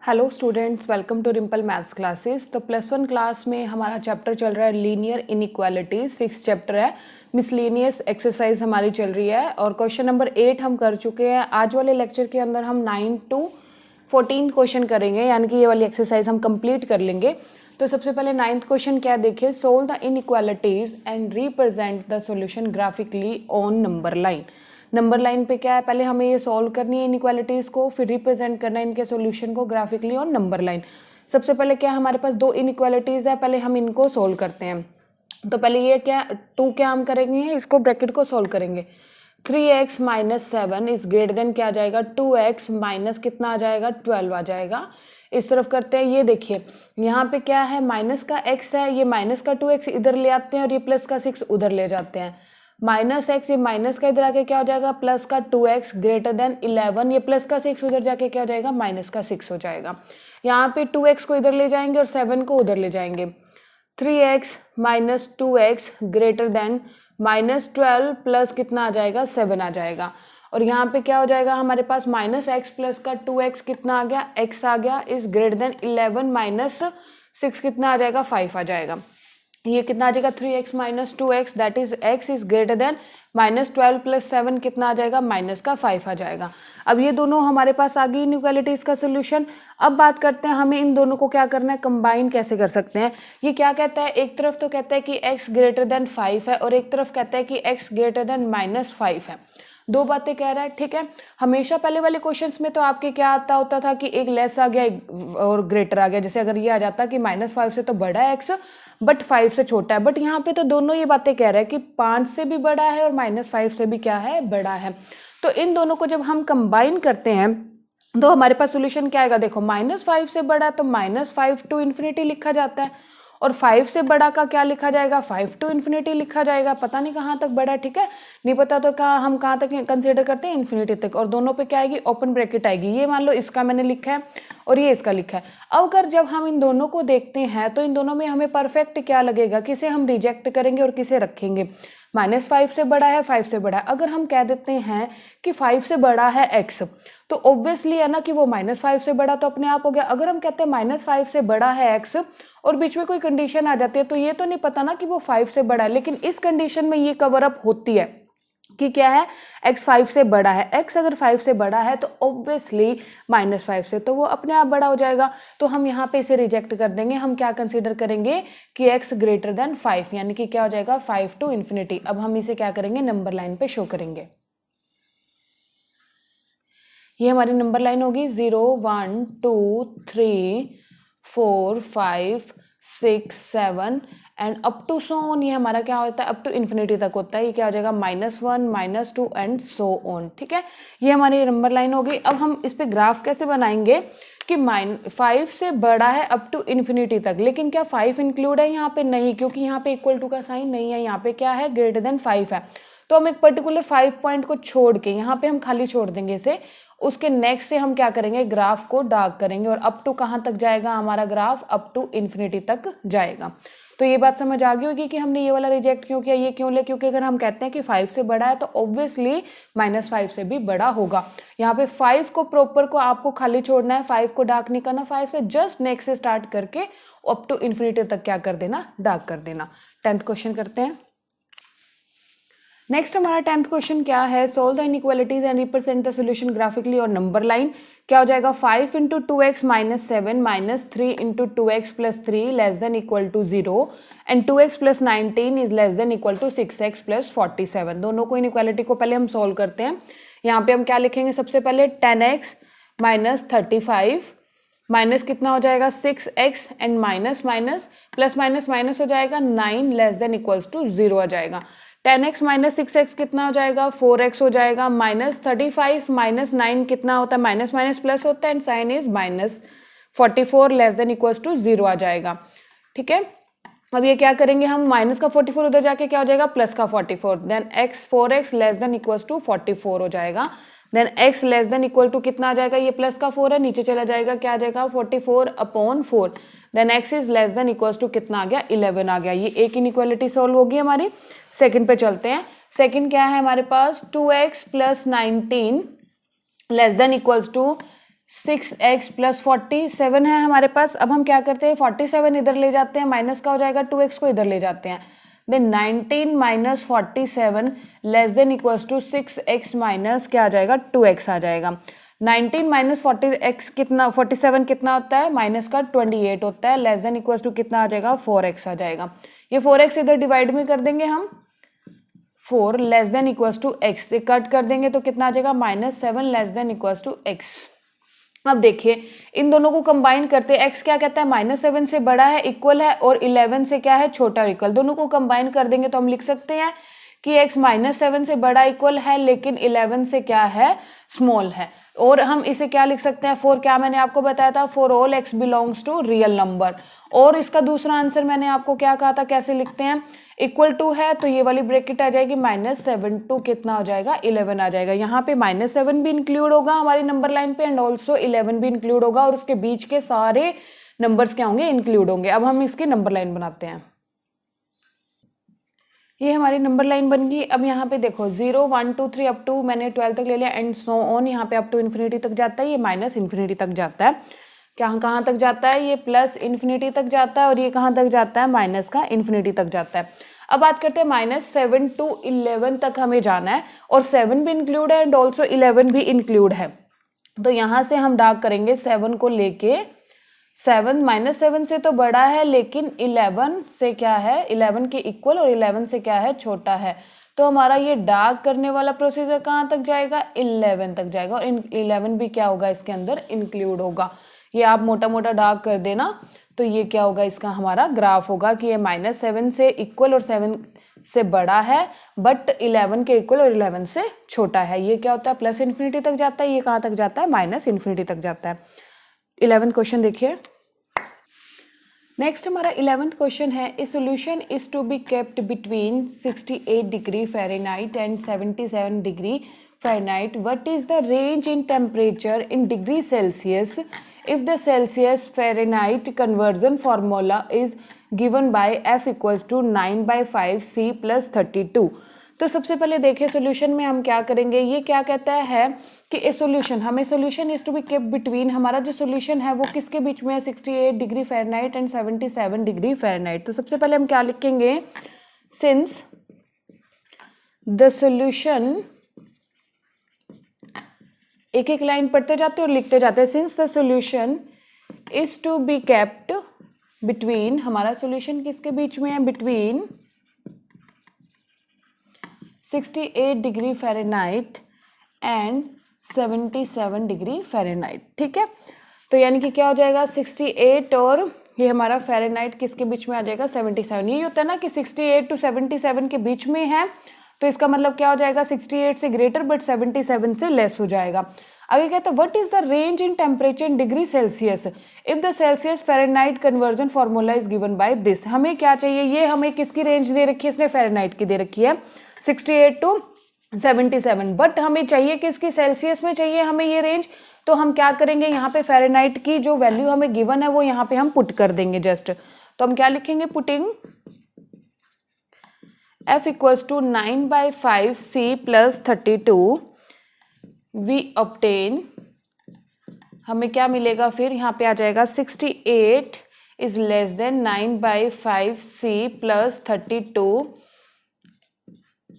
Hello students, welcome to Rimpal maths classes. तो +1 class में हमारा चैप्टर चल रहा है लीनियर इनइक्वालिटी। 6 चैप्टर है, मिसलेनियस एक्सरसाइज हमारी चल रही है और क्वेश्चन नंबर 8 हम कर चुके हैं। आज वाले लेक्चर के अंदर हम 9 to 14 क्वेश्चन करेंगे, यानी कि ये वाली एक्सरसाइज हम कंप्लीट कर लेंगे। तो सबसे पहले 9th क्वेश्चन क्या देखिए, solve the inequalities and represent the solution graphically on number line. Number line पे क्या है, पहले हमें ये सॉल्व करनी है इनइक्वालिटीज को, फिर रिप्रेजेंट करना है इनके सॉल्यूशन को ग्राफिकली ऑन नंबर लाइन। सबसे पहले क्या हमारे पास दो इनइक्वालिटीज है, पहले हम इनको सॉल्व करते हैं। तो पहले ये क्या 2 क्या हम करेंगे, इसको ब्रैकेट को सॉल्व करेंगे। 3x minus 7 is greater than क्या आ जाएगा, 2x माइनस कितना आ जाएगा, 12 आ जाएगा। इस तरफ करते हैं, ये देखिए यहाँ पे क्या है, माइनस का x है, ये माइनस का 2x इधर ले आते हैं और ये प्लस का 6 उधर ले जाते हैं। माइनस एक्स, ये माइनस का इधर आके क्या हो जाएगा, प्लस का 2x ग्रेटर देन 11, ये प्लस का 6 उधर जाके क्या हो जाएगा, माइनस का 6 हो जाएगा। यहाँ पे 2x को इधर ले जाएंगे और 7 को उधर ले जाएंगे। 3x minus 2x greater than minus 12 plus कितना आ जाएगा, 7 आ जाएगा। और यहाँ पे क्या हो जाएगा हमारे पास, माइनस एक्स प्लस का 2x कितना आ गया, x आ गया, इज ग्रेटर देन 11 माइनस 6 कितना आ जाएगा, 5 आ जाएगा। ये कितना आ जाएगा, 3x minus 2x that is x is greater than minus 12 plus 7 कितना आ जाएगा, माइनस का 5 आ जाएगा। अब ये दोनों हमारे पास आ गई इनइक्वालिटीज का सोल्यूशन। अब बात करते हैं हमें इन दोनों को क्या करना है, कंबाइन कैसे कर सकते हैं। ये क्या कहता है, एक तरफ तो कहता है कि x ग्रेटर देन 5 है और एक तरफ कहता है कि x ग्रेटर देन माइनस 5 है। दो बातें कह रहा है, ठीक है। हमेशा पहले वाले क्वेश्चंस में तो आपके क्या आता होता था कि एक लेस आ गया और ग्रेटर आ गया। जैसे अगर ये आ जाता कि -5 से तो बड़ा है x बट 5 से छोटा है, बट यहाँ पे तो दोनों ये बातें कह रहा है कि 5 से भी बड़ा है और -5 से भी क्या है, बड़ा है। तो इन दोनों को जब हम कंबाइन करते हैं तो हमारे पास सोल्यूशन क्या आएगा, देखो -5 से बड़ा तो -5 टू इन्फिनिटी लिखा जाता है और 5 से बड़ा का क्या लिखा जाएगा, 5 टू इन्फिनिटी लिखा जाएगा। पता नहीं कहाँ तक बड़ा, ठीक है, नहीं पता तो हम कहाँ तक कंसीडर करते हैं, इन्फिनिटी तक। और दोनों पे क्या आएगी, ओपन ब्रैकेट आएगी। ये मान लो इसका मैंने लिखा है और ये इसका लिखा है। अब अगर जब हम इन दोनों को देखते हैं तो इन दोनों में हमें परफेक्ट क्या लगेगा, किसे हम रिजेक्ट करेंगे और किसे रखेंगे। -5 से बड़ा है, 5 से बड़ा है। अगर हम कह देते हैं कि 5 से बड़ा है x, तो ऑब्वियसली है ना कि वो -5 से बड़ा तो अपने आप हो गया। अगर हम कहते हैं -5 से बड़ा है x और बीच में कोई कंडीशन आ जाती है तो ये तो नहीं पता ना कि वो 5 से बड़ा है, लेकिन इस कंडीशन में ये कवर अप होती है कि क्या है, x 5 से बड़ा है। x अगर 5 से बड़ा है तो ऑब्वियसली -5 से तो वो अपने आप बड़ा हो जाएगा। तो हम यहाँ पे इसे रिजेक्ट कर देंगे। हम क्या कंसीडर करेंगे कि x ग्रेटर देन 5, यानी कि क्या हो जाएगा, 5 टू इन्फिनिटी। अब हम इसे क्या करेंगे, नंबर लाइन पे शो करेंगे। ये हमारी नंबर लाइन होगी 0 1 2 3 4 5 6 7 and up to so on. ये हमारा क्या होता है, अप टू इन्फिनिटी तक होता है। ये क्या हो जाएगा, -1 -2 एंड सो ऑन, ठीक है। ये हमारी नंबर लाइन हो गई। अब हम इस पे ग्राफ कैसे बनाएंगे कि 5 से बड़ा है अप टू इन्फिनिटी तक, लेकिन क्या 5 इंक्लूड है यहाँ पे, नहीं, क्योंकि यहाँ पे इक्वल टू का साइन नहीं है। यहाँ पे क्या है, ग्रेटर देन 5 है। तो हम एक पर्टिकुलर 5 पॉइंट को छोड़ के यहाँ पे हम खाली छोड़ देंगे इसे। उसके नेक्स्ट से हम क्या करेंगे, ग्राफ को डार्क करेंगे और अप टू कहाँ तक जाएगा हमारा ग्राफ, अप टू इन्फिनिटी तक जाएगा। तो ये बात समझ आ गई होगी कि हमने ये वाला रिजेक्ट क्यों किया, ये क्यों ले, क्योंकि अगर हम कहते हैं कि 5 से बड़ा है तो ऑब्वियसली -5 से भी बड़ा होगा। यहाँ पे 5 को प्रॉपर को आपको खाली छोड़ना है, 5 को डार्क नहीं करना। 5 से जस्ट नेक्स्ट से स्टार्ट करके अप टू इन्फिनिटी तक क्या कर देना, डार्क कर देना। 10th क्वेश्चन करते हैं। नेक्स्ट हमारा 10th क्वेश्चन क्या है, solve the inequalities and represent the solution graphically और नंबर लाइन। क्या हो जाएगा, 5 into 2x minus 7 minus 3 into 2x plus 3 less than equal to 0 and 2x plus 19 is less than equal to 6x plus 47। दोनों को inequality को पहले हम solve करते हैं। यहाँ पे हम क्या लिखेंगे, सबसे पहले 10x माइनस 35 माइनस कितना हो जाएगा, 6x and minus minus plus minus minus हो जाएगा 9 लेस देन इक्वल्स टू 0 आ जाएगा। 10x माइनस 6x कितना हो जाएगा, 4x हो जाएगा। -35 माइनस 9 कितना होता है, माइनस माइनस प्लस होता है and sign is -44 less than equals to 0 आ जाएगा, ठीक है। अब ये क्या करेंगे हम, माइनस का 44 उधर जाके क्या हो जाएगा, प्लस का 44, then 4x less than equals to 44 हो जाएगा। Then x less than equal to कितना आ जाएगा, ये प्लस का 4 है, नीचे चला जाएगा, क्या आ जाएगा 44/4। Then x is less than equals to कितना आ गया, 11 आ गया। ये एक इनइक्वालिटी सॉल्व होगी हमारी। सेकंड पे चलते हैं। सेकंड क्या है हमारे पास, 2x plus 19 less than equals to 6x plus 47 है हमारे पास। अब हम क्या करते हैं, 47 इधर ले जाते हैं, माइनस का हो जाएगा 2x को इधर ले जाते हैं, then 19 minus 47 less than equals to 6x minus क्या आ जाएगा 2x आ जाएगा। 19 माइनस 47 कितना होता है, माइनस का 28 होता है, लेस देन इक्वल्स टू कितना आ जाएगा 4x आ जाएगा। ये 4x इधर डिवाइड में कर देंगे हम, 4 less than equals to x से कट कर देंगे तो कितना आ जाएगा -7 less than equals to x। अब देखिए इन दोनों को कंबाइन करते हैं, x क्या कहता है -7 से बड़ा है इक्वल है, और 11 से क्या है छोटा इक्वल। दोनों को कंबाइन कर देंगे तो हम लिख सकते हैं कि x -7 से बड़ा इक्वल है लेकिन 11 से क्या है स्मॉल है। और हम इसे क्या लिख सकते हैं, फॉर क्या मैंने आपको बताया था, for all x belongs to real number. और इसका दूसरा आंसर मैंने आपको क्या कहा था, कैसे लिखते हैं, इक्वल टू है तो ये वाली ब्रैकेट आ जाएगी -7 टू कितना हो जाएगा 11 आ जाएगा। यहाँ पे -7 भी इंक्लूड होगा हमारी नंबर लाइन पे एंड ऑल्सो 11 भी इंक्लूड होगा, और उसके बीच के सारे नंबर्स क्या होंगे, इंक्लूड होंगे। अब हम इसकी नंबर लाइन बनाते हैं। ये हमारी नंबर लाइन बन गई। अब यहाँ पे देखो 0 1 2 3 अप टू मैंने 12 तक ले लिया एंड सो ऑन, यहाँ पे अप टू इन्फिनिटी तक जाता है, ये माइनस इन्फिनिटी तक जाता है। कहाँ तक जाता है, ये प्लस इन्फिनिटी तक जाता है, और ये कहाँ तक जाता है, माइनस का इन्फिनिटी तक जाता है। अब बात करते हैं -7 टू 11 तक हमें जाना है, और 7 भी इंक्लूड है एंड ऑल्सो 11 भी इंक्लूड है। तो यहाँ से हम डार्क करेंगे 7 को लेके, 7 -7 से तो बड़ा है लेकिन 11 से क्या है, 11 के इक्वल, और 11 से क्या है छोटा है। तो हमारा ये डार्क करने वाला प्रोसीजर कहाँ तक जाएगा, 11 तक जाएगा, और 11 भी क्या होगा इसके अंदर इंक्लूड होगा। ये आप मोटा मोटा डार्क कर देना तो ये क्या होगा, इसका हमारा ग्राफ होगा कि ये -7 से इक्वल और 7 से बड़ा है बट 11 के इक्वल और 11 से छोटा है। ये क्या होता है, प्लस इन्फिनिटी तक जाता है, ये कहाँ तक जाता है, माइनस इन्फिनिटी तक जाता है। 11th क्वेश्चन देखिए। नेक्स्ट हमारा 11th क्वेश्चन है, a solution is to be kept between 68 degree Fahrenheit and 77 degree Fahrenheit. What is the range in temperature in degree Celsius if the Celsius Fahrenheit conversion formula is given by F equals to 9/5 C plus 32। तो सबसे पहले देखिए solution में हम क्या करेंगे, ये क्या कहता है कि ए सॉल्यूशन, हमें solution is to be kept between, हमारा जो सॉल्यूशन है वो किसके बीच में है, 68 degree Fahrenheit and 77 degree Fahrenheit. तो सबसे पहले हम क्या लिखेंगे, सिंस द सॉल्यूशन, एक एक लाइन पढ़ते जाते और लिखते जाते हैं, since the solution is to be kept between, हमारा सॉल्यूशन किसके बीच में है, between 68 degree Fahrenheit and 77 degree Fahrenheit. ठीक है, तो यानी कि क्या हो जाएगा 68 और ये हमारा फ़ारेनहाइट किसके बीच में आ जाएगा 77। यही होता है ना कि 68 टू 77 के बीच में है, तो इसका मतलब क्या हो जाएगा 68 से ग्रेटर बट 77 से लेस हो जाएगा। आगे कहते हैं what is the range in temperature in degree Celsius if the Celsius Fahrenheit conversion formula is given by this. हमें क्या चाहिए, ये हमें किसकी रेंज दे रखी है, इसने फ़ारेनहाइट की दे रखी है 68 टू 77, बट हमें चाहिए किसकी, सेल्सियस में चाहिए हमें ये रेंज। तो हम क्या करेंगे, यहाँ पे फ़ारेनहाइट की जो वैल्यू हमें गिवन है वो यहाँ पे हम पुट कर देंगे जस्ट। तो हम क्या लिखेंगे, putting F equals to 9/5 C plus 32 we obtain, हमें क्या मिलेगा फिर, यहाँ पे आ जाएगा 68 is less than 9/5 C plus 32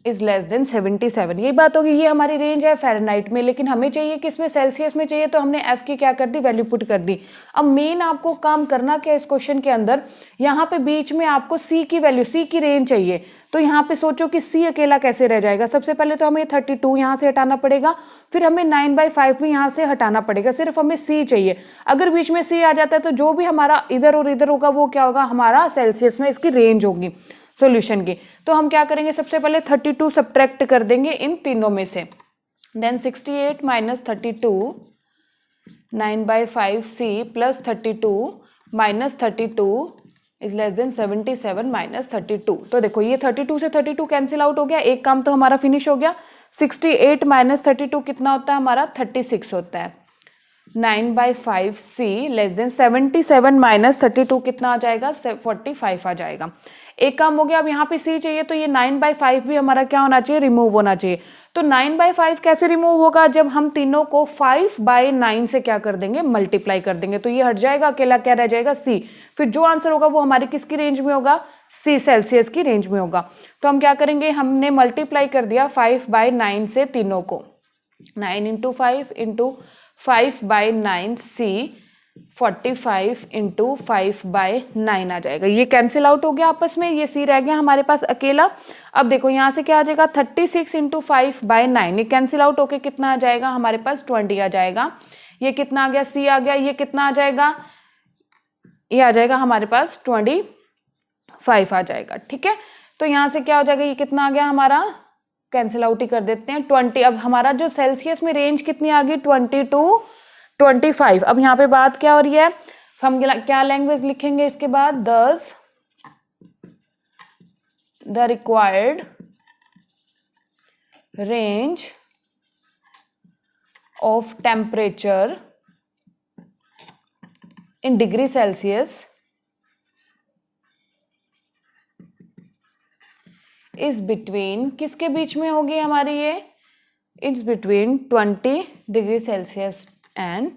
is less than 77। यही बात होगी, ये हमारी रेंज है फ़ारेनहाइट में, लेकिन हमें चाहिए किसमें, सेल्सियस में चाहिए, तो हमने एफ की क्या कर दी, वैल्यू पुट कर दी। अब मेन आपको काम करना क्या इस क्वेश्चन के अंदर, यहाँ पे बीच में आपको सी की वैल्यू, सी की रेंज चाहिए। तो यहाँ पे सोचो कि सी अकेला कैसे रह जाएगा। सबसे पहले तो हमें 32 यहाँ से हटाना पड़ेगा, फिर हमें 9/5 भी यहाँ से हटाना पड़ेगा, सिर्फ हमें सी चाहिए। अगर बीच में सी आ जाता है तो जो भी हमारा इधर और इधर होगा वो क्या होगा, हमारा सेल्सियस में इसकी रेंज होगी सॉल्यूशन की। तो हम क्या करेंगे, सबसे पहले 32 सब्ट्रैक्ट कर देंगे इन तीनों में से, then 68 minus 32 9/5 C plus 32 minus 32 is less than 77 minus 32। तो देखो ये 32 से 32 कैंसिल आउट हो गया, एक काम तो हमारा फिनिश हो गया। 68 माइनस 32 कितना होता है हमारा, 36 होता है। 9/5 C लेस देन 77 माइनस 32 कितना आ जाएगा, 45 आ जाएगा। एक काम हो गया। अब यहाँ पे C चाहिए तो ये 9/5 भी हमारा क्या होना चाहिए, रिमूव होना चाहिए। तो 9/5 कैसे रिमूव होगा, जब हम तीनों को 5/9 से क्या कर देंगे, मल्टीप्लाई कर देंगे। तो ये हट जाएगा, अकेला क्या रह जाएगा, C। फिर जो आंसर होगा वो हमारी किसकी रेंज में होगा, C सेल्सियस की रेंज में होगा। तो हम क्या करेंगे, हमने मल्टीप्लाई कर दिया 5/9 से तीनों को, 9 × 5 × 5/9 C, 45 × 5/9 आ जाएगा। ये कैंसिल आउट हो गया आपस में, ये C रह गया हमारे पास अकेला। अब देखो यहाँ से क्या आ जाएगा, 36 × 5/9, ये कैंसिल आउट होके कितना आ जाएगा हमारे पास, 20 आ जाएगा। ये कितना आ गया, C आ गया। ये कितना आ जाएगा, ये आ जाएगा हमारे पास 25 आ जाएगा। ठीक है, तो यहाँ से क्या हो जाएगा, ये कितना आ गया हमारा, कैंसिल आउट ही कर देते हैं, 20। अब हमारा जो सेल्सियस में रेंज कितनी आ गई, 20 to 25। अब यहाँ पे बात क्या हो रही है, हम क्या लैंग्वेज लिखेंगे इसके बाद, thus the required range of temperature in degree Celsius is between, किसके बीच में होगी हमारी ये, it's between 20 degree Celsius and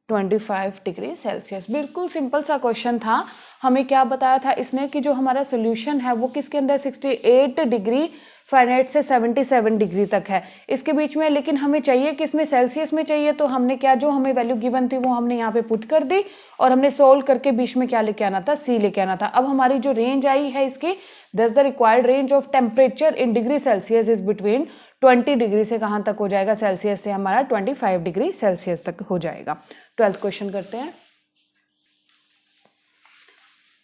25 degree Celsius. बिल्कुल सिंपल सा क्वेश्चन था। हमें क्या बताया था इसने कि जो हमारा सोल्यूशन है वो किसके अंदर 68 डिग्री फ़ारेनहाइट से 77 डिग्री तक है, इसके बीच में। लेकिन हमें चाहिए कि इसमें सेल्सियस में चाहिए, तो हमने क्या, जो हमें वैल्यू गिवन थी वो हमने यहाँ पे पुट कर दी और हमने सोल्व करके बीच में क्या लेके आना था, C लेके आना था। अब हमारी जो रेंज आई है इसकी, दस the required range of temperature in degree Celsius is between 20 degree से कहाँ तक हो जाएगा, सेल्सियस से हमारा 25 डिग्री सेल्सियस तक हो जाएगा। 12th क्वेश्चन करते हैं।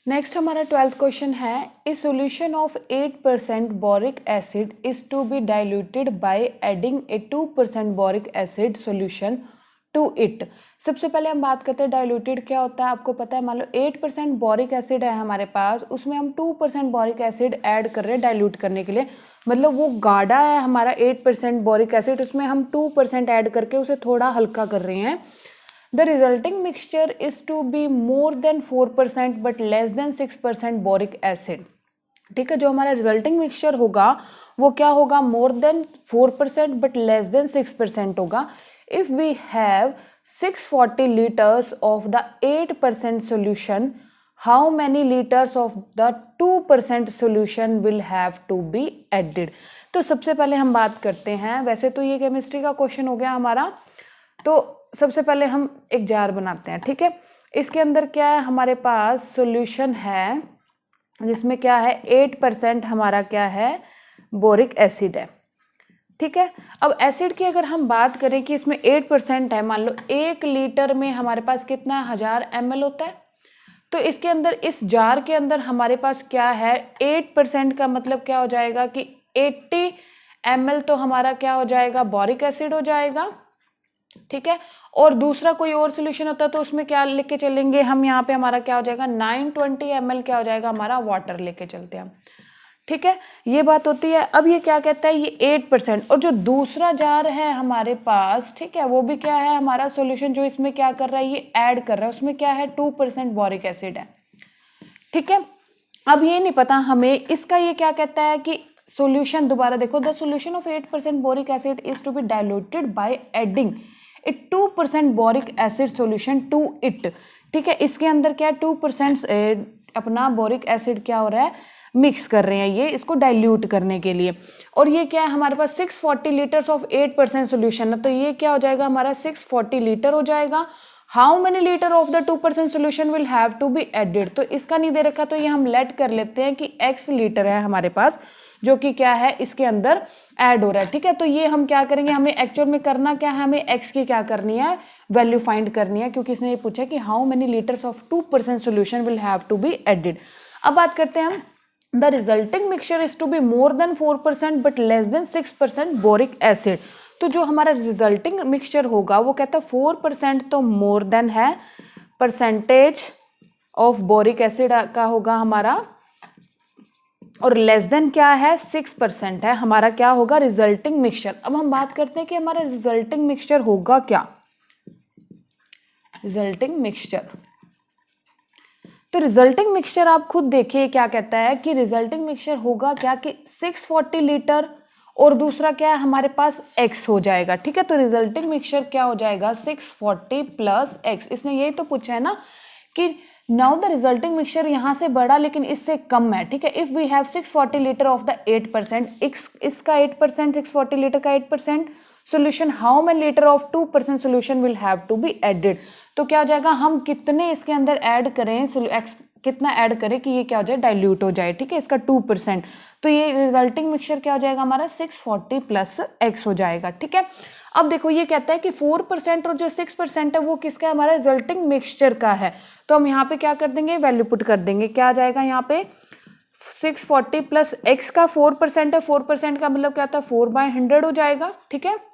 नेक्स्ट हमारा 12th क्वेश्चन है, a solution of 8% boric acid is to be diluted by adding a 2% boric acid solution to it. सबसे पहले हम बात करते हैं डाइल्यूटेड क्या होता है। आपको पता है, मान लो 8% बोरिक एसिड है हमारे पास, उसमें हम 2% बोरिक एसिड ऐड कर रहे हैं डाइल्यूट करने के लिए। मतलब वो गाढ़ा है हमारा 8% बोरिक एसिड, उसमें हम 2% ऐड करके उसे थोड़ा हल्का कर रहे हैं। The resulting mixture is to be more than 4% but less than 6% boric acid। ठीक है, जो हमारा रिजल्टिंग मिक्सचर होगा वो क्या होगा, more than 4% but less than 6% होगा। If we have 640 litres of the 8% solution, how many litres of the 2% solution will have to be added. तो सबसे पहले हम बात करते हैं, वैसे तो ये केमिस्ट्री का क्वेश्चन हो गया हमारा, तो सबसे पहले हम एक जार बनाते हैं। ठीक है, इसके अंदर क्या है, हमारे पास सॉल्यूशन है जिसमें क्या है 8% हमारा क्या है, बोरिक एसिड है। ठीक है, अब एसिड की अगर हम बात करें कि इसमें 8% है, मान लो 1 लीटर में हमारे पास कितना 1000 ml होता है, तो इसके अंदर इस जार के अंदर हमारे पास क्या है 8% का मतलब क्या हो जाएगा कि 80 ml तो हमारा क्या हो जाएगा, बोरिक एसिड हो जाएगा। ठीक है, और दूसरा कोई और सोल्यूशन होता है तो उसमें क्या लेके चलेंगे हम, यहाँ पे हमारा क्या हो जाएगा 920 ml क्या हो जाएगा हमारा, वाटर लेके चलते हैं हम। ठीक है, ये बात होती है। अब ये क्या कहता है, ये 8%, और जो दूसरा जार है हमारे पास, ठीक है, वो भी क्या है हमारा सोल्यूशन, जो इसमें क्या कर रहा है, ये ऐड कर रहा है, उसमें क्या है 2% बोरिक एसिड है। ठीक है, अब ये नहीं पता हमें इसका, ये क्या कहता है कि सोल्यूशन, दोबारा देखो, the solution of 8% boric acid is to be diluted by adding a 2% boric acid solution to it. ठीक है, इसके अंदर क्या है 2% अपना बोरिक एसिड क्या हो रहा है, मिक्स कर रहे हैं ये इसको डाइल्यूट करने के लिए। और ये क्या है हमारे पास 640 लीटर्स ऑफ 8% सोल्यूशन है, तो ये क्या हो जाएगा हमारा 640 लीटर हो जाएगा। How many litre of the 2% solution will have to be added, तो इसका नहीं दे रखा, तो ये हम लेट कर लेते हैं कि x लीटर है हमारे पास, जो कि क्या है इसके अंदर ऐड हो रहा है। ठीक है, तो ये हम क्या करेंगे, हमें एक्चुअल में करना क्या है, हमें x की क्या करनी है, वैल्यू फाइंड करनी है, क्योंकि इसने ये पूछा कि how many litres of 2% solution will have to be added. अब बात करते हैं हम, the resulting mixture is to be more than 4% but less than 6% boric acid. तो जो हमारा रिजल्टिंग मिक्सचर होगा वो कहता है 4% तो मोर देन है, परसेंटेज ऑफ बोरिक एसिड का होगा हमारा, और लेस देन क्या है 6% है हमारा, क्या होगा रिजल्टिंग मिक्सचर। अब हम बात करते हैं कि हमारा रिजल्टिंग मिक्सचर होगा क्या, रिजल्टिंग मिक्सचर। तो रिजल्टिंग मिक्सचर आप खुद देखिए क्या कहता है कि रिजल्टिंग मिक्सचर होगा क्या कि 640 लीटर और दूसरा क्या है हमारे पास x हो जाएगा, ठीक है। तो रिजल्टिंग मिक्सचर क्या हो जाएगा 640 प्लस x, इसने यही तो पूछा है ना कि नाउ द रिजल्टिंग मिक्सचर यहाँ से बड़ा लेकिन इससे कम है, ठीक है। If we have 640 litre of the 8%, इसका 8%, 640 लीटर का 8% solution, how many litre of 2% solution will have to be added. तो क्या हो जाएगा, हम कितने इसके अंदर ऐड करें, कितना ऐड करें कि ये क्या हो जाए, डाइल्यूट हो जाए, ठीक है, इसका 2%। तो ये रिजल्टिंग मिक्सचर क्या हो जाएगा हमारा 640 प्लस x हो जाएगा, ठीक है। अब देखो ये कहता है कि 4% और जो 6% है वो किसका है, हमारा रिजल्टिंग मिक्सचर का है। तो हम यहाँ पे क्या कर देंगे, वैल्यू पुट कर देंगे, क्या आ जाएगा यहाँ पे 640 प्लस x का 4% है, 4% का मतलब क्या था 4/100 हो जाएगा, ठीक है।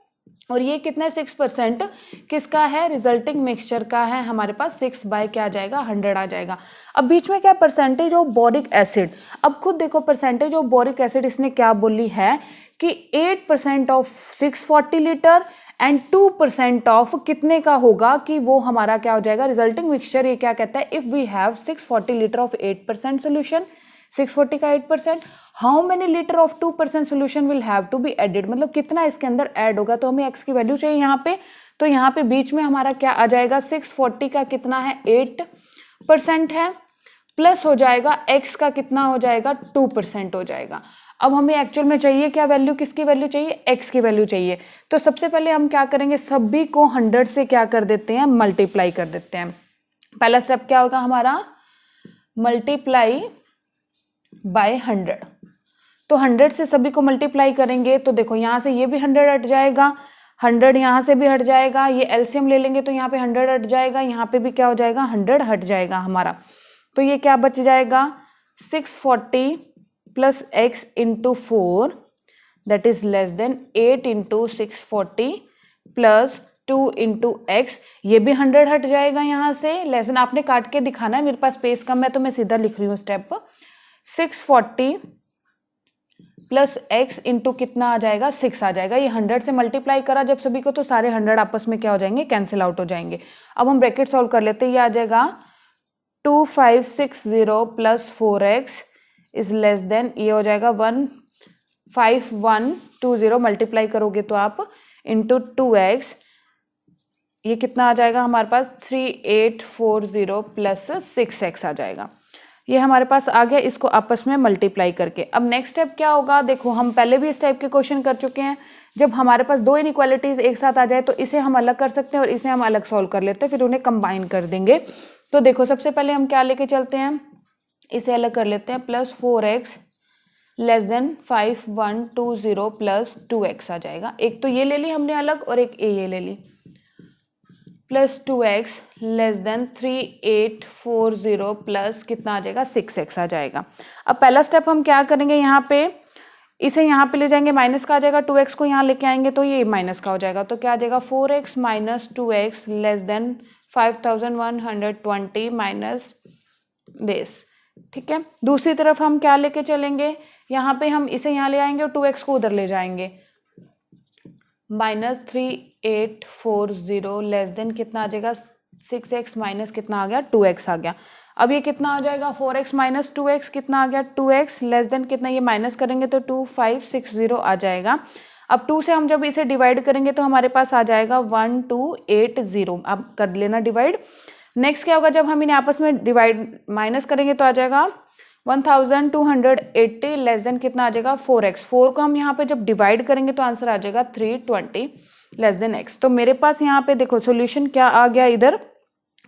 और ये कितना है 6% किसका है, रिजल्टिंग मिक्सचर का है, हमारे पास 6 बाय क्या आ जाएगा 100 आ जाएगा। अब बीच में क्या परसेंटेज ऑफ बोरिक एसिड, अब खुद देखो परसेंटेज ऑफ बोरिक एसिड इसने क्या बोली है कि 8% ऑफ 640 लीटर एंड 2% ऑफ कितने का होगा कि वो हमारा क्या हो जाएगा रिजल्टिंग मिक्सचर। ये क्या कहता है, if we have 640 litre of 8% solution, 640 का 8%, how many litre of 2% solution will have to be added, मतलब कितना इसके अंदर ऐड होगा। तो हमें x की वैल्यू चाहिए यहाँ पे, तो यहाँ पे बीच में हमारा क्या आ जाएगा 640 का कितना है 8% है, प्लस हो जाएगा x का कितना हो जाएगा 2% हो जाएगा। अब हमें एक्चुअल में चाहिए क्या वैल्यू, किसकी वैल्यू चाहिए, x की वैल्यू चाहिए। तो सबसे पहले हम क्या करेंगे, सभी को 100 से क्या कर देते हैं, मल्टीप्लाई कर देते हैं। पहला स्टेप क्या होगा हमारा, मल्टीप्लाई बाय 100। तो 100 से सभी को मल्टीप्लाई करेंगे तो देखो यहाँ से ये भी 100 हट जाएगा, 100 यहाँ से भी हट जाएगा, ये एलसीएम ले लेंगे तो यहाँ पे 100 हट जाएगा, यहाँ पे भी क्या हो जाएगा 100 हट जाएगा हमारा। तो ये क्या बच जाएगा 640 plus x into 4 that is less then 8 into 640 plus 2 into x, ये भी 100 हट जाएगा यहाँ से, लेसन आपने काट के दिखाना है, मेरे पास स्पेस कम है तो मैं सीधा लिख रही हूँ स्टेप। 640 प्लस x इंटू कितना आ जाएगा 6 आ जाएगा, ये 100 से मल्टीप्लाई करा जब सभी को तो सारे 100 आपस में क्या हो जाएंगे, कैंसिल आउट हो जाएंगे। अब हम ब्रैकेट सॉल्व कर लेते हैं, ये आ जाएगा 2560 plus 4x is less then, ये हो जाएगा 15120 मल्टीप्लाई करोगे तो आप इंटू 2x, ये कितना आ जाएगा हमारे पास 3840 प्लस 6x आ जाएगा। ये हमारे पास आ गया, इसको आपस में मल्टीप्लाई करके। अब नेक्स्ट स्टेप क्या होगा, देखो हम पहले भी इस टाइप के क्वेश्चन कर चुके हैं, जब हमारे पास दो इनइक्वालिटीज एक साथ आ जाए तो इसे हम अलग कर सकते हैं और इसे हम अलग सॉल्व कर लेते हैं, फिर उन्हें कंबाइन कर देंगे। तो देखो सबसे पहले हम क्या लेके चलते हैं, इसे अलग कर लेते हैं, plus 4x less then 5120 plus 2x आ जाएगा। एक तो ये ले ली हमने अलग और एक ये ले ली, plus 2x less than 3840 plus कितना आ जाएगा 6x आ जाएगा। अब पहला स्टेप हम क्या करेंगे, यहाँ पे इसे यहाँ पे ले जाएंगे, माइनस का आ जाएगा, 2x को यहाँ लेके आएंगे तो ये माइनस का हो जाएगा, तो क्या आ जाएगा 4x minus 2x less then 5120 minus this, ठीक है। दूसरी तरफ हम क्या लेके चलेंगे, यहाँ पे हम इसे यहाँ ले आएंगे और 2x को उधर ले जाएंगे, माइनस 3840 लेस देन कितना आ जाएगा 6x माइनस कितना आ गया 2x आ गया। अब ये कितना आ जाएगा 4x माइनस 2x कितना आ गया 2x लेस देन कितना, ये माइनस करेंगे तो 2560 आ जाएगा। अब 2 से हम जब इसे डिवाइड करेंगे तो हमारे पास आ जाएगा 1280, अब कर लेना डिवाइड। नेक्स्ट क्या होगा, जब हम इन्हें आपस में डिवाइड माइनस करेंगे तो आ जाएगा 1280 लेस देन कितना आ जाएगा 4x, 4 को हम यहाँ पे जब डिवाइड करेंगे तो आंसर आ जाएगा 320 लेस देन x। तो मेरे पास यहाँ पे देखो सॉल्यूशन क्या आ गया इधर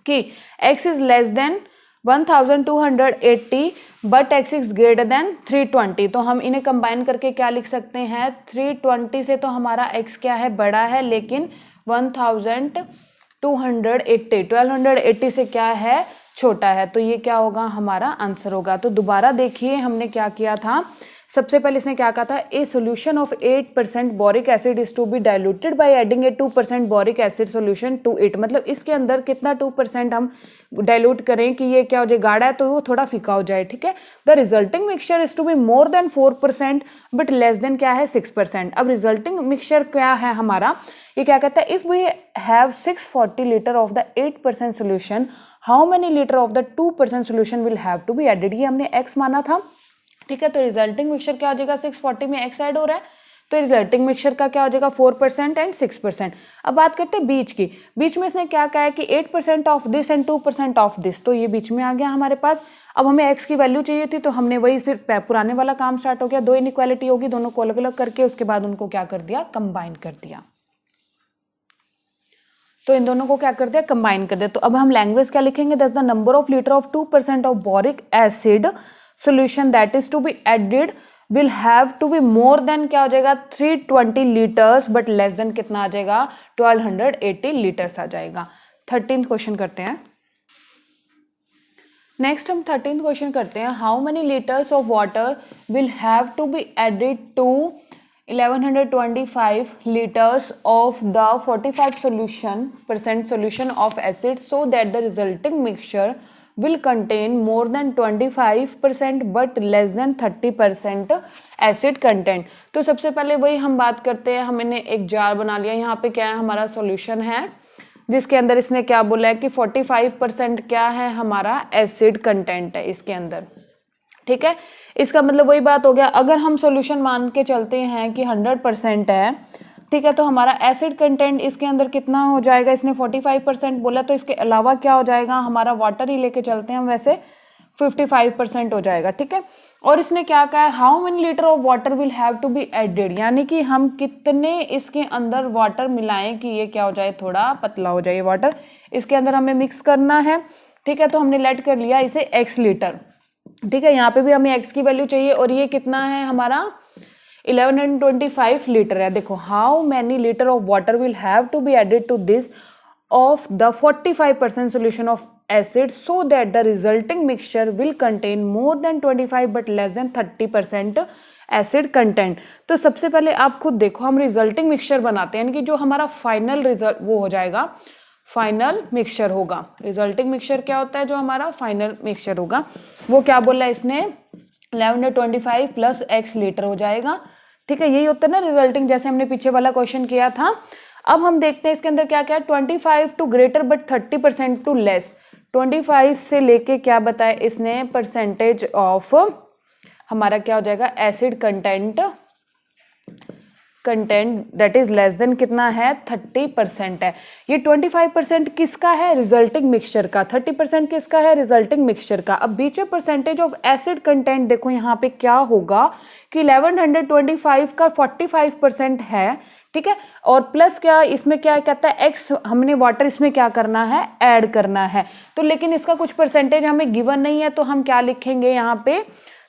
कि x is less then 1280 but x is greater than 320, तो हम इन्हें कंबाइन करके क्या लिख सकते हैं, 320 से तो हमारा x क्या है बड़ा है, लेकिन 1280 से क्या है छोटा है, तो ये क्या होगा हमारा आंसर होगा। तो दोबारा देखिए हमने क्या किया था, सबसे पहले इसने क्या कहा था, a solution of 8% boric acid is to be diluted by adding a 2% boric acid solution to it, मतलब इसके अंदर कितना 2% हम डाइल्यूट करें कि ये क्या हो जाए, गाढ़ा है तो वो थोड़ा फीका हो जाए, ठीक है। The resulting mixture is to be more than 4% but less than क्या है 6%। अब रिजल्टिंग मिक्सचर क्या है हमारा, ये क्या कहता है, if we have 640 litre of the 8% solution how many litre of the 2% solution will have to be added, ये हमने x माना था, ठीक है। तो रिजल्टिंग मिक्सचर क्या हो जाएगा, 640 में x ऐड हो रहा है, तो रिजल्टिंग मिक्सचर का क्या हो जाएगा 4% एंड 6%। अब बात करते हैं बीच की, बीच में इसने क्या कहा है कि 8% of this and 2% of this, तो ये बीच में आ गया हमारे पास। अब हमें x की वैल्यू चाहिए थी, तो हमने वही फिर पुराने वाला काम स्टार्ट हो गया, दो इनइक्वालिटी होगी, दोनों को अलग अलग करके उसके बाद उनको क्या कर दिया, कंबाइन कर दिया। तो इन दोनों को क्या कर दिया, कंबाइन कर दिया। तो अब हम लैंग्वेज क्या लिखेंगे, that's the number of litre of 2% of boric acid solution that is to be added will have to be more than क्या हो जाएगा 320 लीटर्स, बट लेस देन कितना आ जाएगा 1280 लीटर्स आ जाएगा। 13th क्वेश्चन करते हैं। नेक्स्ट हम 13th क्वेश्चन करते हैं, how many litres of water will have to be added to 1125 liters of the 45% solution of acid so that the resulting mixture will contain more than 25% but less than 30% acid content। तो सबसे पहले वही हम बात करते हैं, हमने एक जार बना लिया, यहाँ पे क्या है हमारा सॉल्यूशन है जिसके अंदर इसने क्या बोला है कि 45% क्या है हमारा एसिड कंटेंट है इसके अंदर, ठीक है। इसका मतलब वही बात हो गया, अगर हम सॉल्यूशन मान के चलते हैं कि 100% है, ठीक है, तो हमारा एसिड कंटेंट इसके अंदर कितना हो जाएगा, इसने 45% बोला, तो इसके अलावा क्या हो जाएगा, हमारा वाटर ही लेके चलते हैं हम वैसे 55% हो जाएगा, ठीक है। और इसने क्या कहा है, how many litre of water will have to be added, यानी कि हम कितने इसके अंदर वाटर मिलाएं कि ये क्या हो जाए, थोड़ा पतला हो जाए वाटर, इसके अंदर हमें मिक्स करना है, ठीक है। तो हमने लेट कर लिया इसे x लीटर, ठीक है। यहाँ पे भी हमें x की वैल्यू चाहिए और ये कितना है हमारा 1125 लीटर है। देखो, how many litre of water will have to be added to this of the 45% solution of acid so that the resulting mixture will contain more than 25 but less than 30% acid content. तो सबसे पहले आप खुद देखो, हम resulting mixture बनाते हैं, यानी कि जो हमारा फाइनल रिजल्ट वो हो जाएगा, फाइनल मिक्सचर होगा। रिजल्टिंग मिक्सचर क्या होता है, जो हमारा फाइनल मिक्सचर होगा, वो क्या बोला इसने 1125 प्लस x लीटर हो जाएगा, ठीक है। यही होता है ना रिजल्टिंग, जैसे हमने पीछे वाला क्वेश्चन किया था। अब हम देखते हैं इसके अंदर क्या क्या है, 25 to greater but 30% to less, 25 से लेके क्या बताया इसने परसेंटेज ऑफ हमारा क्या हो जाएगा acid content that is less than कितना है 30% है। ये 25% किसका है, रिजल्टिंग मिक्सचर का, 30% किसका है, रिजल्टिंग मिक्सचर का। अब बीच में परसेंटेज ऑफ एसिड कंटेंट देखो यहाँ पे क्या होगा कि 1125 का 45% है, ठीक है, और प्लस क्या इसमें क्या कहता है x, हमने वाटर इसमें क्या करना है ऐड करना है, तो लेकिन इसका कुछ परसेंटेज हमें गिवन नहीं है, तो हम क्या लिखेंगे यहाँ पे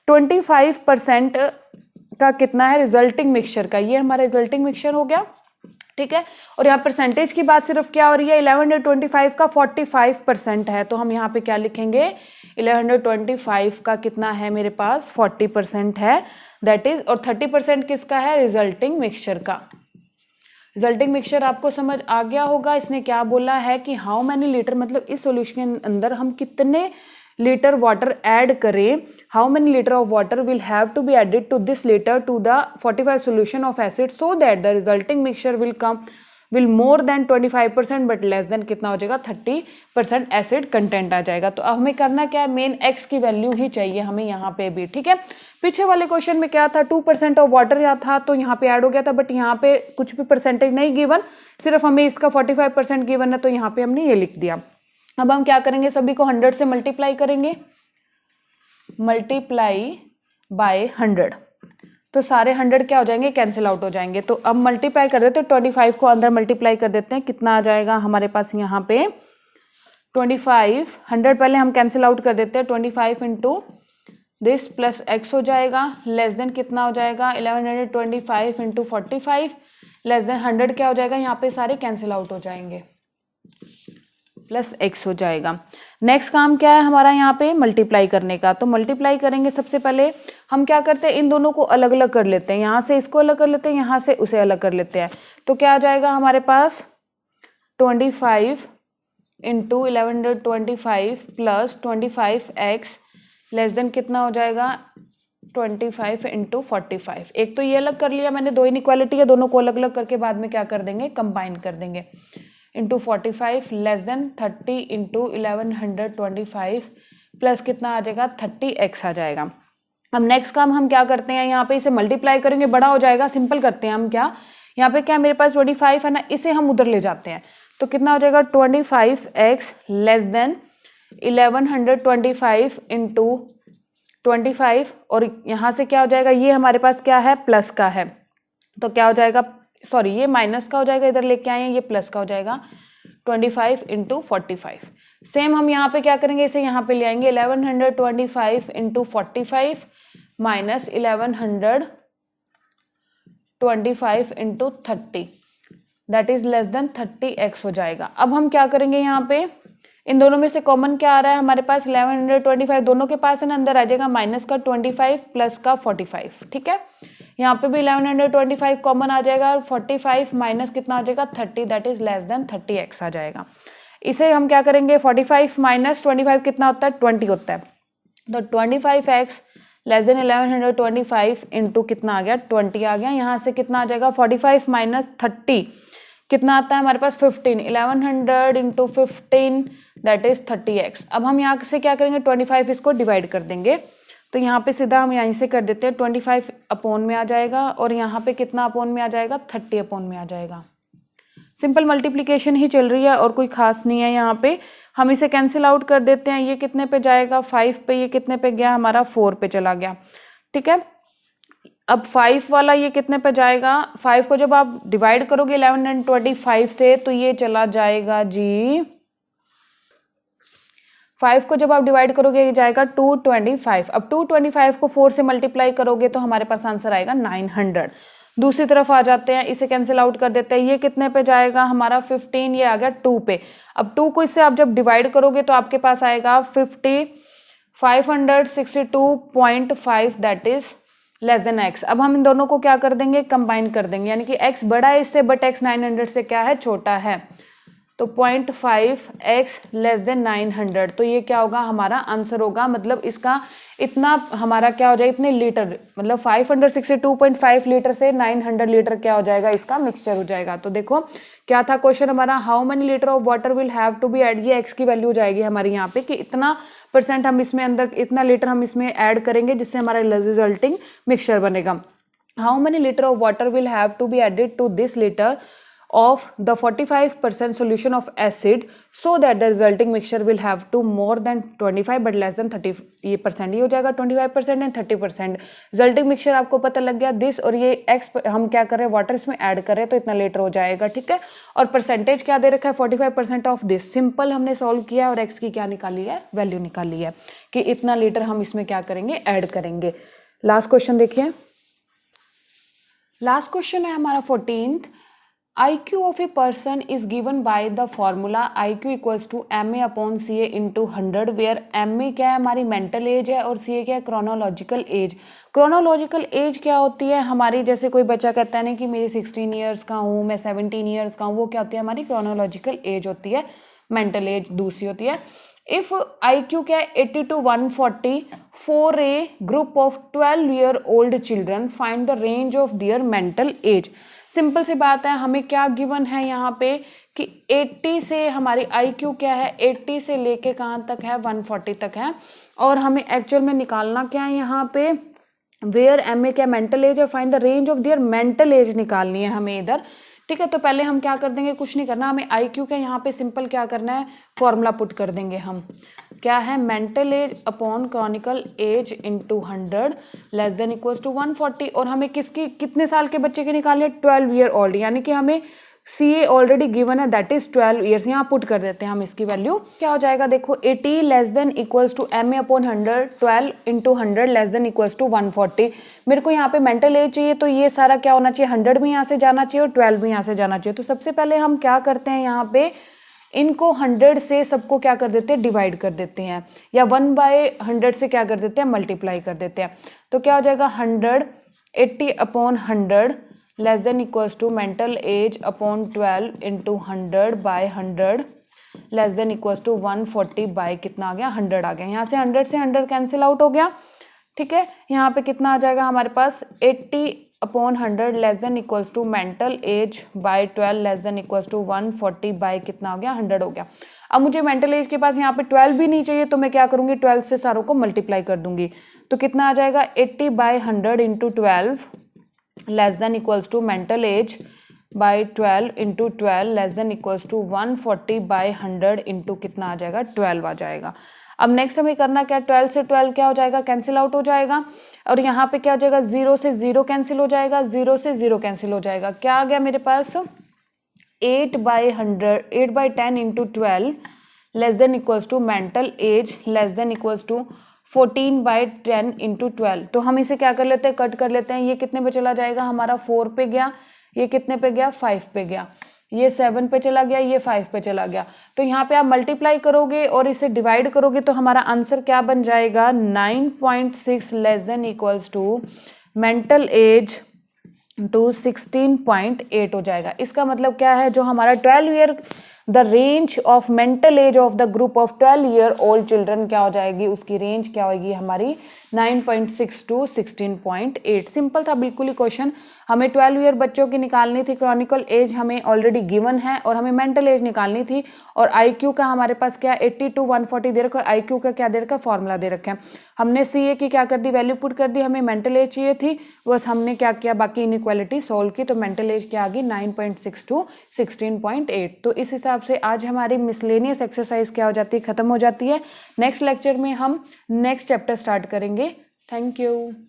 25% का कितना है रिजल्टिंग मिक्सचर का, ये हमारा रिजल्टिंग मिक्सचर हो गया, ठीक है। और यहाँ परसेंटेज की बात सिर्फ क्या हो रही है, 1125 का 45% है, तो हम यहाँ पे क्या लिखेंगे 1125 का कितना है मेरे पास 40% है, दैट इज, और 30% किसका है रिजल्टिंग मिक्सचर का। रिजल्टिंग मिक्सचर आपको समझ आ गया होगा। इसने क्या बोला है कि हाउ मैनी लीटर, मतलब इस सॉल्यूशन के अंदर हम कितने लीटर वाटर ऐड करें, how many litre of water will have to be added to this litre to the 45 solution of acid so that the resulting mixture will more than 25% but less than कितना हो जाएगा 30% acid content आ जाएगा। तो अब हमें करना क्या है, मेन x की वैल्यू ही चाहिए हमें यहाँ पे भी, ठीक है। पीछे वाले क्वेश्चन में क्या था 2% ऑफ वाटर यहाँ था, तो यहाँ पे ऐड हो गया था, बट यहाँ पे कुछ भी परसेंटेज नहीं गिवन, सिर्फ हमें इसका 45% गिवन है, तो यहाँ पे हमने ये लिख दिया। अब हम क्या करेंगे, सभी को 100 से मल्टीप्लाई करेंगे, मल्टीप्लाई बाय 100, तो सारे 100 क्या हो जाएंगे कैंसिल आउट हो जाएंगे। तो अब मल्टीप्लाई कर देते हैं, 25 को अंदर मल्टीप्लाई कर देते हैं, कितना आ जाएगा हमारे पास यहाँ पे 25, 100 पहले हम कैंसिल आउट कर देते हैं, 25 इंटू दिस प्लस x हो जाएगा, लेस देन कितना हो जाएगा 1125 इंटू 45 लेस देन 100 क्या हो जाएगा, यहाँ पे सारे कैंसिल आउट हो जाएंगे, प्लस x हो जाएगा। नेक्स्ट काम क्या है हमारा यहाँ पे मल्टीप्लाई करने का, तो मल्टीप्लाई करेंगे सबसे पहले हम क्या करते हैं इन दोनों को अलग अलग कर लेते हैं, यहाँ से इसको अलग कर लेते हैं, यहाँ से उसे अलग कर लेते हैं, तो क्या आ जाएगा हमारे पास 25 into 1125 plus 25x less than कितना हो जाएगा 25 इंटू 45। एक तो ये अलग कर लिया मैंने, दो इनइक्वालिटी है, दोनों को अलग अलग करके बाद में क्या कर देंगे कंबाइन कर देंगे, into 45 less than 30 into 1125 plus कितना आ जाएगा 30x आ जाएगा। अब नेक्स्ट काम हम क्या करते हैं, यहाँ पे इसे मल्टीप्लाई करेंगे, बड़ा हो जाएगा। सिंपल करते हैं हम, क्या यहाँ पे क्या मेरे पास 25 है ना, इसे हम उधर ले जाते हैं तो कितना हो जाएगा 25x लेस देन 1125 इंटू 25 और यहाँ से क्या हो जाएगा, ये हमारे पास क्या है प्लस का है तो क्या हो जाएगा, सॉरी ये माइनस का हो जाएगा, इधर लेके आए हैं, ये प्लस का हो जाएगा 25 इंटू 45। सेम हम यहाँ पे क्या करेंगे, इसे यहाँ पे ले आएंगे 1125 into 45 minus 1125 into 30 that is less then 30x हो जाएगा। अब हम क्या करेंगे, यहाँ पे इन दोनों में से कॉमन क्या आ रहा है हमारे पास 1125 दोनों के पास है ना, अंदर आ जाएगा माइनस का 25 प्लस का 45, ठीक है। यहाँ पे भी 1125 कॉमन आ जाएगा और 45 माइनस कितना आ जाएगा 30 that is less then 30x आ जाएगा। इसे हम क्या करेंगे 45 माइनस 25 कितना होता है 20 होता है तो 25x लेस देन 1125 इंटू कितना आ गया 20 आ गया। यहाँ से कितना आ जाएगा 45 माइनस 30 कितना आता है हमारे पास 15, 1100 इंटू 15 दैट इज 30x। अब हम यहाँ से क्या करेंगे 25 इसको डिवाइड कर देंगे तो यहाँ पे सीधा हम यहीं से कर देते हैं 25 अपॉन में आ जाएगा और यहाँ पे कितना अपॉन में आ जाएगा 30 अपॉन में आ जाएगा। सिंपल मल्टीप्लिकेशन ही चल रही है और कोई खास नहीं है। यहाँ पे हम इसे कैंसिल आउट कर देते हैं, ये कितने पे जाएगा 5 पे, ये कितने पे गया हमारा 4 पे चला गया, ठीक है। अब 5 वाला ये कितने पे जाएगा, 5 को जब आप डिवाइड करोगे 1125 से तो ये चला जाएगा जी, 5 को जब आप डिवाइड करोगे ये जाएगा 225। अब 225 को 4 से मल्टीप्लाई करोगे तो हमारे पास आंसर आएगा 900। दूसरी तरफ आ जाते हैं, इसे कैंसिल आउट कर देते हैं, ये कितने पे जाएगा हमारा 15, ये आ गया 2 पे। अब 2 को इससे आप जब डिवाइड करोगे तो आपके पास आएगा 562.5 that is less then x। अब हम इन दोनों को क्या कर देंगे कंबाइन कर देंगे, यानी कि x बड़ा है इससे बट x 900 से क्या है छोटा है तो 0.5x लेस देन 900 तो ये क्या होगा हमारा आंसर होगा। मतलब इसका इतना हमारा क्या हो जाएगा इतने लीटर, मतलब 562.5 लीटर से 900 लीटर क्या हो जाएगा इसका मिक्सचर हो जाएगा। तो देखो क्या था क्वेश्चन हमारा, how many litre of water will have to be add, ये x की वैल्यू जाएगी हमारी यहाँ पे कि इतना % हम इसमें अंदर इतना लीटर हम इसमें ऐड करेंगे जिससे हमारा रिजल्टिंग मिक्सचर बनेगा। How many litre of water will have to be added to this litre of the 45% solution of acid so that the resulting mixture will have to more than 25 but less than 30 ये % ये हो जाएगा 25% and 30%। Resulting mixture आपको पता लग गया this और ये x हम क्या कर रहे हैं वाटर इसमें ऐड कर रहे हैं तो इतना लीटर हो जाएगा, ठीक है। और परसेंटेज क्या दे रखा है 45% ऑफ दिस। सिंपल हमने सॉल्व किया और x की क्या निकाली है वैल्यू निकाली है कि इतना लीटर हम इसमें क्या करेंगे ऐड करेंगे। लास्ट क्वेश्चन देखिए, लास्ट क्वेश्चन है हमारा 14th। IQ of a person is given by the formula IQ equals to MA upon CA into 100 where MA क्या है हमारी मेंटल एज है और CA क्या है क्रोनोलॉजिकल एज। क्रोनोलॉजिकल एज क्या होती है हमारी, जैसे कोई बच्चा कहता है ना कि मेरी 16 ईयर्स का हूँ, मैं 17 ईयर्स का हूँ, वो क्या होती है हमारी क्रोनोलॉजिकल एज होती है। मेंटल एज दूसरी होती है। इफ IQ क्या है 80 to 140 for a group of 12 year old children find the range of their mental age. Simple सी बात है, हमें क्या गिवन है यहाँ पे कि 80 से हमारी IQ क्या है 80 से लेके कहाँ तक है 140 तक है और हमें एक्चुअल में निकालना क्या है यहाँ पे वेयर MA क्या मेंटल एज है, find the range of their mental as निकालनी है हमें इधर, ठीक है। तो पहले हम क्या कर देंगे, कुछ नहीं करना, हमें IQ का यहाँ पे सिंपल क्या करना है फॉर्मूला पुट कर देंगे हम, क्या है mental age upon chronological age into 100 less than equals to 140। और हमें किसकी कितने साल के बच्चे की निकालनी है 12 ईयर ओल्ड, यानी कि हमें CA ऑलरेडी गिवन है दैट इज 12 ईयर्स। यहाँ पुट कर देते हैं हम इसकी वैल्यू, क्या हो जाएगा देखो 80 less than equals to MA upon 100 12 into 100 less than equals to 140। मेरे को यहाँ पे मेंटल एज चाहिए तो ये सारा क्या होना चाहिए 100 भी यहाँ से जाना चाहिए और 12 भी यहाँ से जाना चाहिए। तो सबसे पहले हम क्या करते हैं यहाँ पे इनको 100 से सबको क्या कर देते हैं डिवाइड कर देते हैं या 1/100 से क्या कर देते हैं मल्टीप्लाई कर देते हैं। तो क्या हो जाएगा 100 80 upon 100 less than equals to mental age upon 12 into 100/100 less than equals to 140 by कितना आ गया 100 आ गया। यहाँ से 100 से 100 कैंसिल आउट हो गया, ठीक है। यहाँ पे कितना आ जाएगा हमारे पास 80 upon 100 less than equals to mental age by 12 less than equals to 140 by कितना हो गया 100 हो गया। अब मुझे मेंटल एज के पास यहाँ पे 12 भी नहीं चाहिए, तो मैं क्या करूँगी 12 से सारों को मल्टीप्लाई कर दूंगी। तो कितना आ जाएगा 80 by 100 into 12 less than equals to mental age by 12 into 12 less than equals to 140 by 100 into कितना आ जाएगा 12 आ जाएगा। अब नेक्स्ट हमें करना क्या, 12 से 12 क्या हो जाएगा कैंसिल आउट हो जाएगा, और यहाँ पे क्या हो जाएगा 0 से 0 कैंसिल हो जाएगा, 0 से 0 कैंसिल हो जाएगा। क्या आ गया मेरे पास 8 by 10 into 12 less than equals to mental age less than equals to 14 by 10 into 12। तो हम इसे क्या कर लेते हैं कट कर लेते हैं। ये कितने पे चला जाएगा हमारा 4 पे गया, ये कितने पे गया 5 पे गया, ये 7 पे चला गया, ये 5 पे चला गया। तो यहाँ पे आप मल्टीप्लाई करोगे और इसे डिवाइड करोगे तो हमारा आंसर क्या बन जाएगा 9.6 less than equals to mental age to 16.8 हो जाएगा। इसका मतलब क्या है, जो हमारा 12 year the range of mental as of the group of 12 year old children क्या हो जाएगी, उसकी रेंज क्या होगी हमारी 9.6 टू 16.8। सिंपल था बिल्कुल ही क्वेश्चन। हमें 12 ईयर बच्चों की निकालनी थी, क्रॉनिकल एज हमें ऑलरेडी गिवन है, और हमें मेंटल एज निकालनी थी, और आईक्यू का हमारे पास क्या 80 टू 140 दे रखा, और आईक्यू का क्या दे रखा फॉर्मूला दे रखा है। हमने सीए की क्या कर दी वैल्यू पुट कर दी, हमें मेंटल एज चाहिए थी, बस हमने क्या किया बाकी इनइक्वालिटी सोल्व की, तो मेंटल एज क्या आ गई 9.6 टू 16.8। तो इस हिसाब से आज हमारी मिसलेनियस एक्सरसाइज क्या हो जाती है खत्म हो जाती है। नेक्स्ट लेक्चर में हम नेक्स्ट चैप्टर स्टार्ट करेंगे। Thank you.